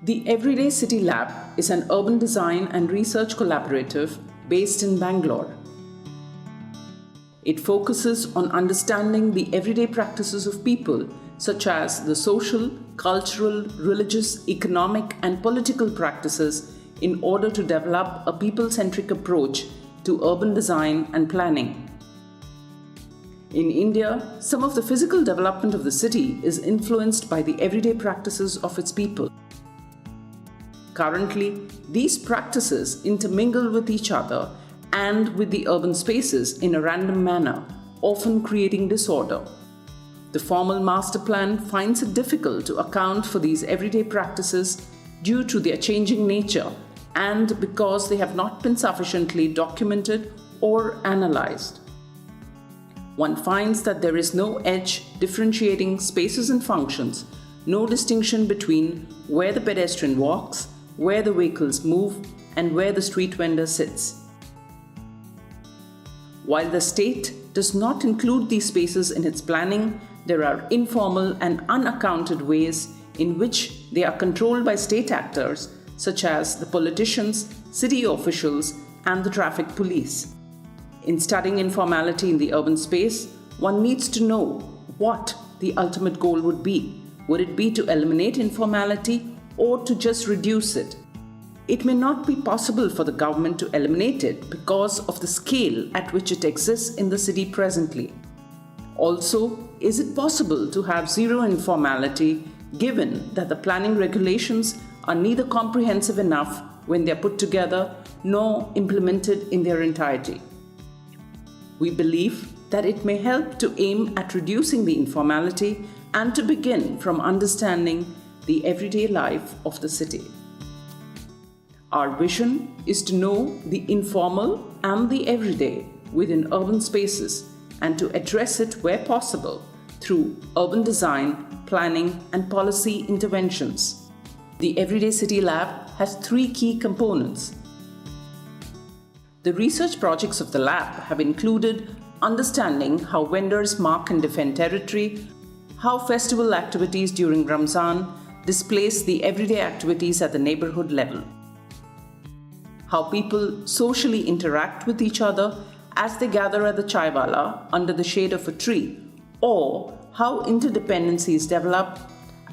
The Everyday City Lab is an urban design and research collaborative based in Bangalore. It focuses on understanding the everyday practices of people, such as the social, cultural, religious, economic, and political practices, in order to develop a people-centric approach to urban design and planning. In India, some of the physical development of the city is influenced by the everyday practices of its people. Currently, these practices intermingle with each other and with the urban spaces in a random manner, often creating disorder. The formal master plan finds it difficult to account for these everyday practices due to their changing nature and because they have not been sufficiently documented or analyzed. One finds that there is no edge differentiating spaces and functions, no distinction between where the pedestrian walks, where the vehicles move, and where the street vendor sits. While the state does not include these spaces in its planning, there are informal and unaccounted ways in which they are controlled by state actors such as the politicians, city officials, and the traffic police. In studying informality in the urban space, one needs to know what the ultimate goal would be. Would it be to eliminate informality or to just reduce it? It may not be possible for the government to eliminate it because of the scale at which it exists in the city presently. Also, is it possible to have zero informality given that the planning regulations are neither comprehensive enough when they are put together nor implemented in their entirety? We believe that it may help to aim at reducing the informality and to begin from understanding the everyday life of the city. Our vision is to know the informal and the everyday within urban spaces and to address it where possible through urban design, planning, and policy interventions. The Everyday City Lab has 3 key components. The research projects of the lab have included understanding how vendors mark and defend territory, how festival activities during Ramzan displace the everyday activities at the neighborhood level, how people socially interact with each other as they gather at the chaiwala under the shade of a tree, or how interdependencies develop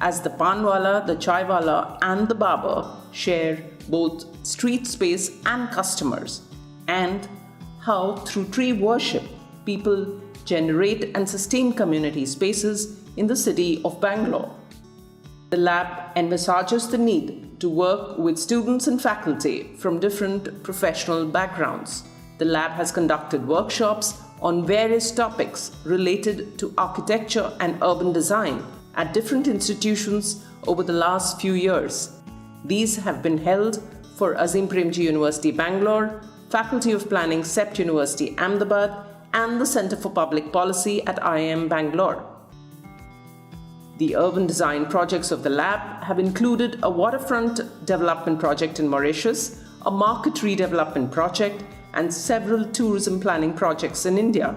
as the panwala, the chaiwala, and the barber share both street space and customers, and how through tree worship people generate and sustain community spaces in the city of Bangalore. The lab envisages the need to work with students and faculty from different professional backgrounds. The lab has conducted workshops on various topics related to architecture and urban design at different institutions over the last few years. These have been held for Azim Premji University, Bangalore, Faculty of Planning, CEPT University, Ahmedabad, and the Center for Public Policy at IIM Bangalore. The urban design projects of the lab have included a waterfront development project in Mauritius, a market redevelopment project, and several tourism planning projects in India.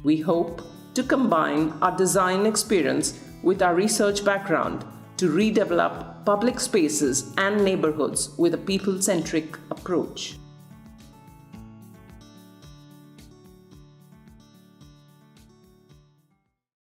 We hope to combine our design experience with our research background to redevelop public spaces and neighborhoods with a people-centric approach.